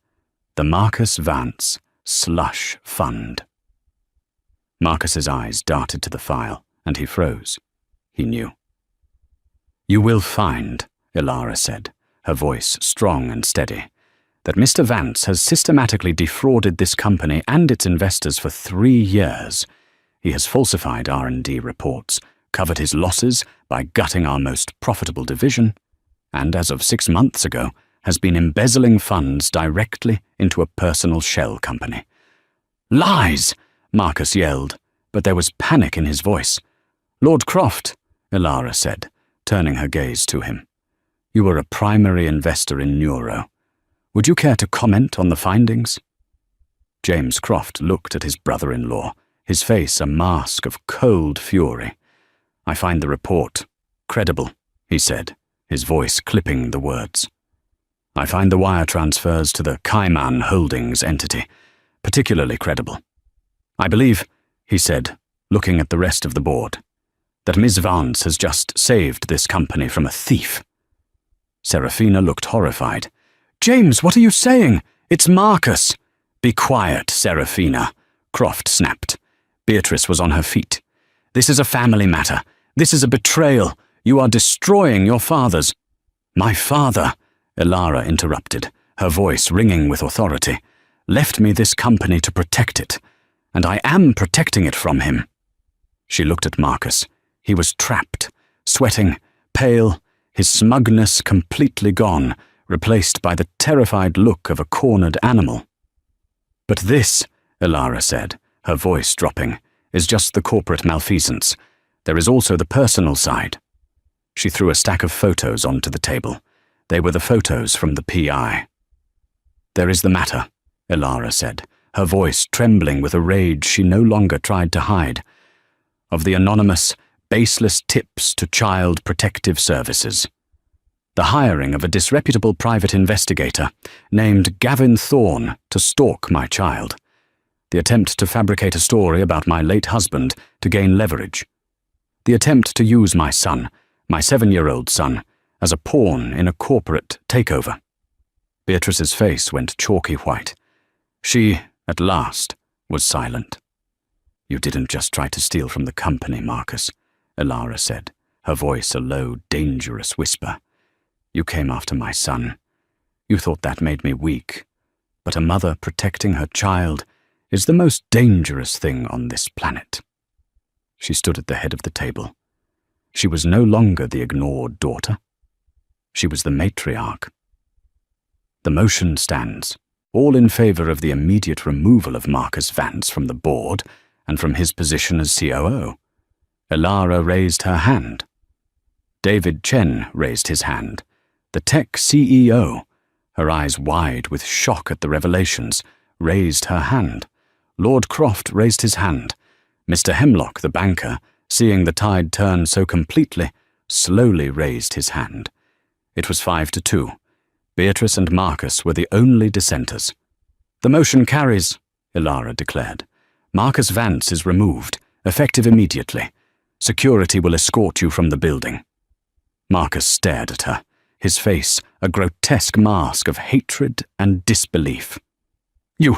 the Marcus Vance Slush Fund." Marcus's eyes darted to the file, and he froze. He knew. "You will find," Elara said, her voice strong and steady, "that Mr. Vance has systematically defrauded this company and its investors for 3 years. He has falsified R&D reports, covered his losses by gutting our most profitable division, and as of 6 months ago, has been embezzling funds directly into a personal shell company." "Lies!" Marcus yelled, but there was panic in his voice. "Lord Croft," Elara said, turning her gaze to him. "You were a primary investor in Neuro. Would you care to comment on the findings?" James Croft looked at his brother-in-law, his face a mask of cold fury. "I find the report credible," he said, his voice clipping the words. "I find the wire transfers to the Kaiman Holdings entity particularly credible. I believe," he said, looking at the rest of the board, "that Ms. Vance has just saved this company from a thief." Serafina looked horrified. "James, what are you saying? It's Marcus!" "Be quiet, Serafina," Croft snapped. Beatrice was on her feet. "This is a family matter. This is a betrayal. You are destroying your fathers." "My father," Elara interrupted, her voice ringing with authority, "left me this company to protect it, and I am protecting it from him." She looked at Marcus. He was trapped, sweating, pale, his smugness completely gone, replaced by the terrified look of a cornered animal. "But this," Elara said, her voice dropping, "is just the corporate malfeasance. There is also the personal side." She threw a stack of photos onto the table. They were the photos from the PI. "There is the matter," Elara said, her voice trembling with a rage she no longer tried to hide, "of the anonymous, baseless tips to Child Protective Services. The hiring of a disreputable private investigator named Gavin Thorne to stalk my child. The attempt to fabricate a story about my late husband to gain leverage. The attempt to use my son, my 7-year-old son, as a pawn in a corporate takeover." Beatrice's face went chalky white. She, at last, was silent. "You didn't just try to steal from the company, Marcus," Elara said, her voice a low, dangerous whisper. "You came after my son. You thought that made me weak. But a mother protecting her child is the most dangerous thing on this planet." She stood at the head of the table. She was no longer the ignored daughter. She was the matriarch. "The motion stands, all in favor of the immediate removal of Marcus Vance from the board and from his position as COO. Elara raised her hand. David Chen raised his hand. The tech CEO, her eyes wide with shock at the revelations, raised her hand. Lord Croft raised his hand. Mr. Hemlock, the banker, seeing the tide turn so completely, slowly raised his hand. It was 5-2. Beatrice and Marcus were the only dissenters. "The motion carries," Elara declared. "Marcus Vance is removed, effective immediately. Security will escort you from the building." Marcus stared at her, his face a grotesque mask of hatred and disbelief. You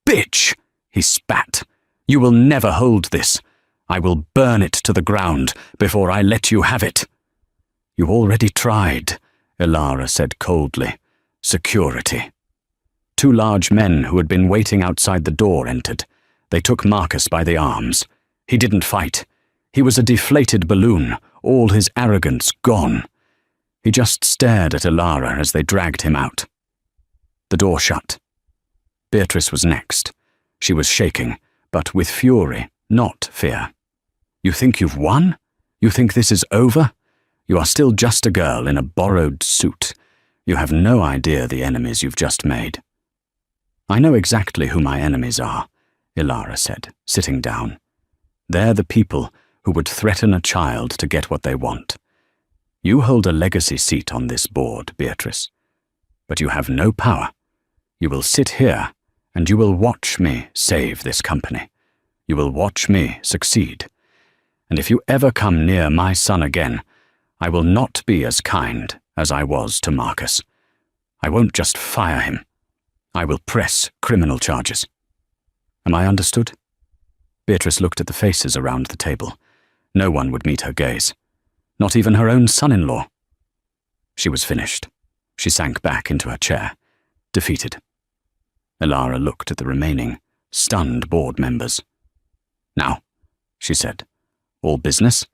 bitch," he spat. "You will never hold this. I will burn it to the ground before I let you have it." "You already tried," Elara said coldly. "Security." 2 large men who had been waiting outside the door entered. They took Marcus by the arms. He didn't fight. He was a deflated balloon, all his arrogance gone. He just stared at Elara as they dragged him out. The door shut. Beatrice was next. She was shaking, but with fury, not fear. "You think you've won? You think this is over? You are still just a girl in a borrowed suit. You have no idea the enemies you've just made." "I know exactly who my enemies are," Ilara said, sitting down. "They're the people who would threaten a child to get what they want. You hold a legacy seat on this board, Beatrice. But you have no power. You will sit here, and you will watch me save this company. You will watch me succeed. And if you ever come near my son again, I will not be as kind as I was to Marcus. I won't just fire him. I will press criminal charges. Am I understood?" Beatrice looked at the faces around the table. No one would meet her gaze. Not even her own son-in-law. She was finished. She sank back into her chair, defeated. Ilara looked at the remaining, stunned board members. "Now," she said, "all business.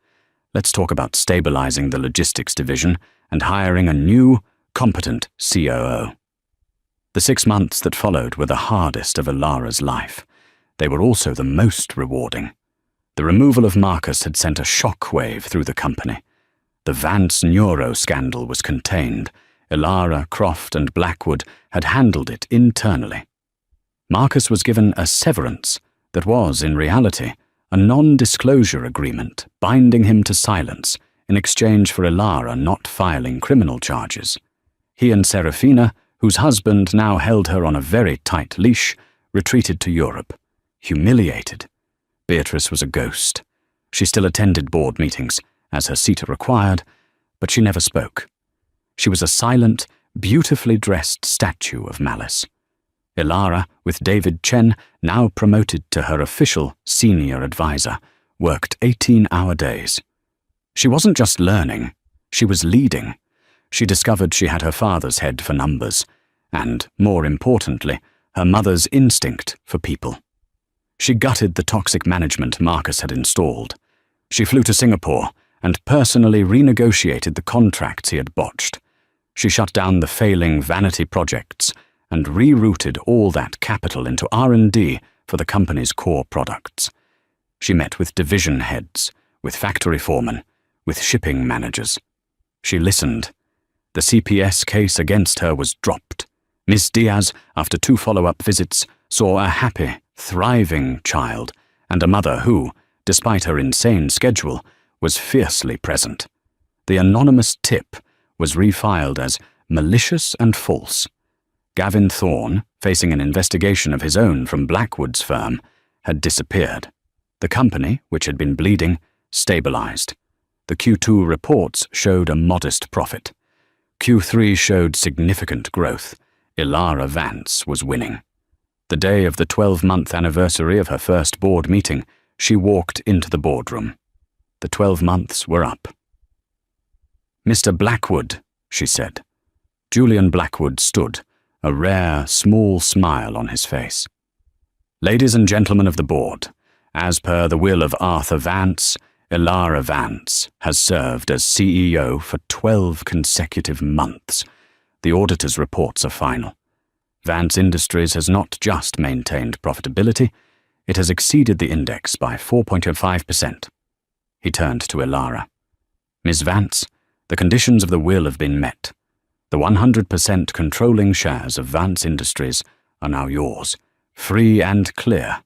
Let's talk about stabilizing the logistics division and hiring a new, competent COO." The 6 months that followed were the hardest of Ilara's life. They were also the most rewarding. The removal of Marcus had sent a shock-wave through the company. The Vance Neuro scandal was contained. Ilara, Croft, and Blackwood had handled it internally. Marcus was given a severance that was, in reality, a non-disclosure agreement binding him to silence in exchange for Ilara not filing criminal charges. He and Serafina, whose husband now held her on a very tight leash, retreated to Europe, humiliated. Beatrice was a ghost. She still attended board meetings, as her seat required, but she never spoke. She was a silent, beautifully dressed statue of malice. Ilara, with David Chen, now promoted to her official senior advisor, worked 18-hour days. She wasn't just learning, she was leading. She discovered she had her father's head for numbers, and, more importantly, her mother's instinct for people. She gutted the toxic management Marcus had installed. She flew to Singapore and personally renegotiated the contracts he had botched. She shut down the failing vanity projects and rerouted all that capital into R&D for the company's core products. She met with division heads, with factory foremen, with shipping managers. She listened. The CPS case against her was dropped. Miss Diaz, after 2 follow-up visits, saw a happy, thriving child and a mother who, despite her insane schedule, was fiercely present. The anonymous tip was refiled as malicious and false. Gavin Thorne, facing an investigation of his own from Blackwood's firm, had disappeared. The company, which had been bleeding, stabilized. The Q2 reports showed a modest profit. Q3 showed significant growth. Ilara Vance was winning. The day of the 12-month anniversary of her first board meeting, she walked into the boardroom. The 12 months were up. "Mr. Blackwood," she said. Julian Blackwood stood, a rare, small smile on his face. "Ladies and gentlemen of the board, as per the will of Arthur Vance, Ilara Vance has served as CEO for 12 consecutive months. The auditor's reports are final. Vance Industries has not just maintained profitability, it has exceeded the index by 4.05%. He turned to Ilara. "Ms. Vance, the conditions of the will have been met. The 100% controlling shares of Vance Industries are now yours, free and clear,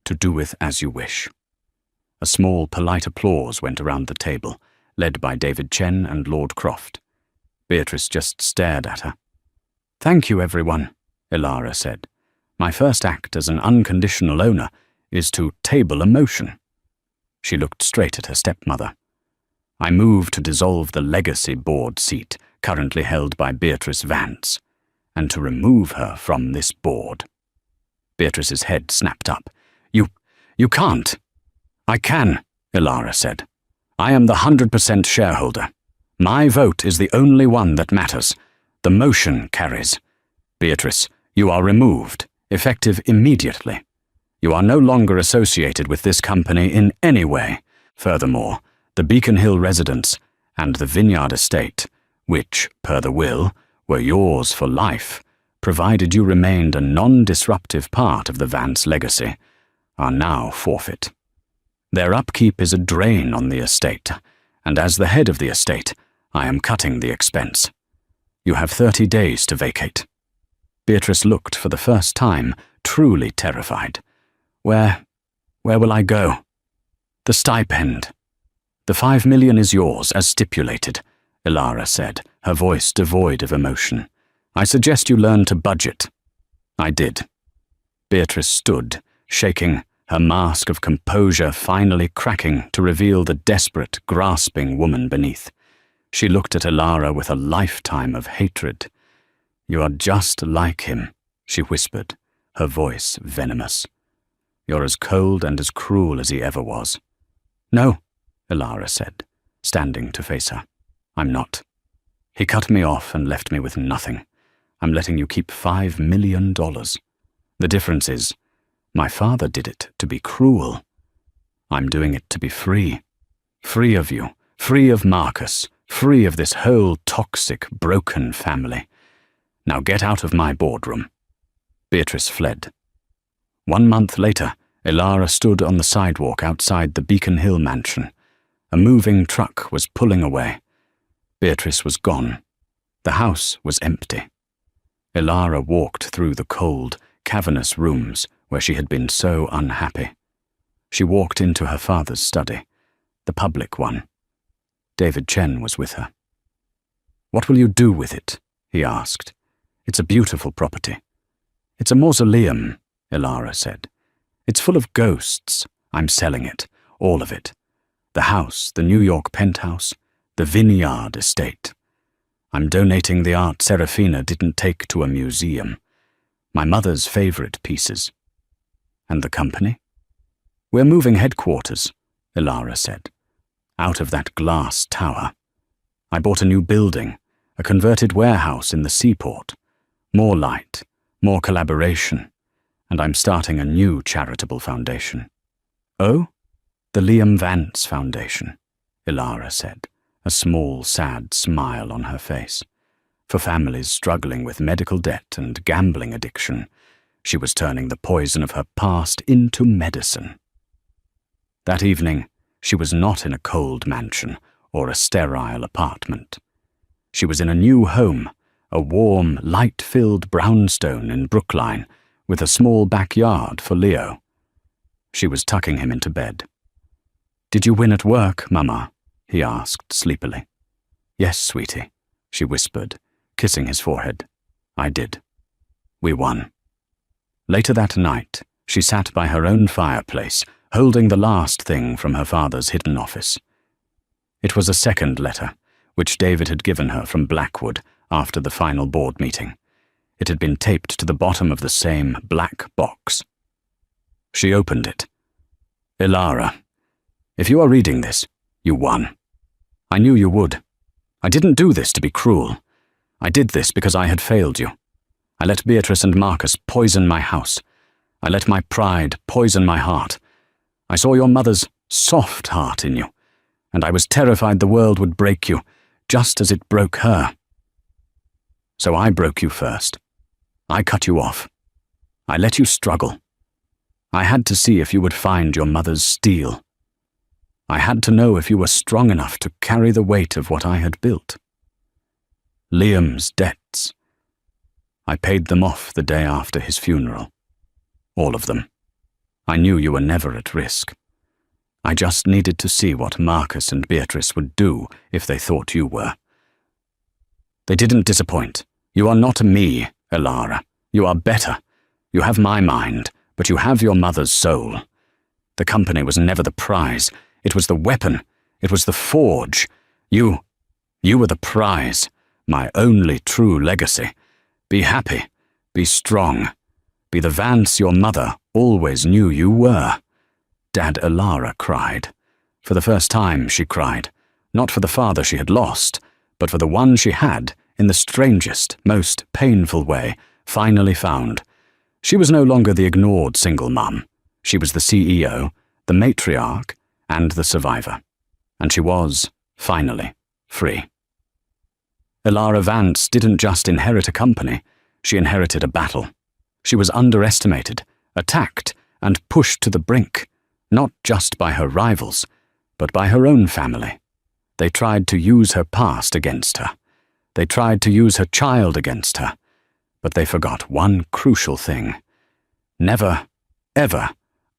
to do with as you wish." A small, polite applause went around the table, led by David Chen and Lord Croft. Beatrice just stared at her. "Thank you, everyone," Ilara said. "My first act as an unconditional owner is to table a motion." She looked straight at her stepmother. "I move to dissolve the legacy board seat currently held by Beatrice Vance, and to remove her from this board." Beatrice's head snapped up. You can't." "I can," Ilara said. "I am the 100% shareholder. My vote is the only one that matters. The motion carries. Beatrice, you are removed, effective immediately. You are no longer associated with this company in any way. Furthermore, the Beacon Hill residence and the Vineyard estate, which, per the will, were yours for life, provided you remained a non-disruptive part of the Vance legacy, are now forfeit. Their upkeep is a drain on the estate, and as the head of the estate, I am cutting the expense. You have 30 days to vacate. Beatrice looked for the first time truly terrified. Where will I go? The stipend. The 5 million is yours, as stipulated, Ilara said, her voice devoid of emotion. I suggest you learn to budget. I did. Beatrice stood, shaking, her mask of composure finally cracking to reveal the desperate, grasping woman beneath. She looked at Ilara with a lifetime of hatred. You are just like him, she whispered, her voice venomous. You're as cold and as cruel as he ever was. No, Ilara said, standing to face her. I'm not. He cut me off and left me with nothing. I'm letting you keep $5 million. The difference is, my father did it to be cruel. I'm doing it to be free. Free of you, free of Marcus, free of this whole toxic, broken family. Now get out of my boardroom. Beatrice fled. 1 month later, Ilara stood on the sidewalk outside the Beacon Hill mansion. A moving truck was pulling away. Beatrice was gone. The house was empty. Ilara walked through the cold, cavernous rooms where she had been so unhappy. She walked into her father's study, the public one. David Chen was with her. What will you do with it? He asked. It's a beautiful property. It's a mausoleum, Ilara said. It's full of ghosts. I'm selling it, all of it. The house, the New York penthouse, the vineyard estate. I'm donating the art Serafina didn't take to a museum. My mother's favorite pieces. And the company? We're moving headquarters, Ilara said. Out of that glass tower. I bought a new building, a converted warehouse in the seaport. More light, more collaboration, and I'm starting a new charitable foundation. Oh? The Liam Vance Foundation, Ilara said, a small, sad smile on her face. For families struggling with medical debt and gambling addiction, she was turning the poison of her past into medicine. That evening, she was not in a cold mansion or a sterile apartment. She was in a new home, a warm, light-filled brownstone in Brookline, with a small backyard for Leo. She was tucking him into bed. Did you win at work, Mama? He asked sleepily. Yes, sweetie, she whispered, kissing his forehead. I did. We won. Later that night, she sat by her own fireplace, holding the last thing from her father's hidden office. It was a second letter, which David had given her from Blackwood after the final board meeting. It had been taped to the bottom of the same black box. She opened it. Ilara, if you are reading this, you won. I knew you would. I didn't do this to be cruel. I did this because I had failed you. I let Beatrice and Marcus poison my house. I let my pride poison my heart. I saw your mother's soft heart in you, and I was terrified the world would break you, just as it broke her. So I broke you first. I cut you off. I let you struggle. I had to see if you would find your mother's steel. I had to know if you were strong enough to carry the weight of what I had built. Liam's debts. I paid them off the day after his funeral. All of them. I knew you were never at risk. I just needed to see what Marcus and Beatrice would do if they thought you were. They didn't disappoint. You are not me, Ilara. You are better. You have my mind, but you have your mother's soul. The company was never the prize. It was the weapon. It was the forge. You were the prize, my only true legacy. Be happy. Be strong. Be the Vance your mother always knew you were. Dad Ilara cried. For the first time, she cried. Not for the father she had lost, but for the one she had, in the strangest, most painful way, finally found. She was no longer the ignored single mum. She was the CEO, the matriarch, and the survivor. And she was, finally, free. Ilara Vance didn't just inherit a company, she inherited a battle. She was underestimated, attacked, and pushed to the brink, not just by her rivals, but by her own family. They tried to use her past against her. They tried to use her child against her. But they forgot one crucial thing. Never, ever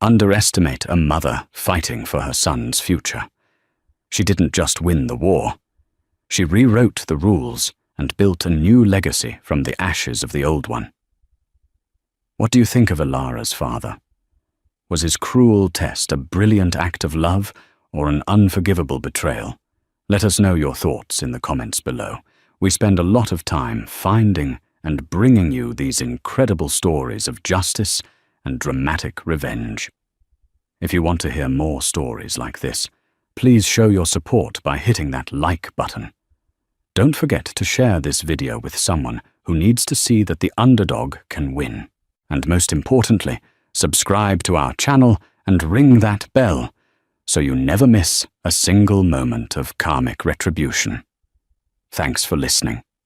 underestimate a mother fighting for her son's future. She didn't just win the war. She rewrote the rules and built a new legacy from the ashes of the old one. What do you think of Elara's father? Was his cruel test a brilliant act of love or an unforgivable betrayal? Let us know your thoughts in the comments below. We spend a lot of time finding and bringing you these incredible stories of justice and dramatic revenge. If you want to hear more stories like this, please show your support by hitting that like button. Don't forget to share this video with someone who needs to see that the underdog can win. And most importantly, subscribe to our channel and ring that bell so you never miss a single moment of karmic retribution. Thanks for listening.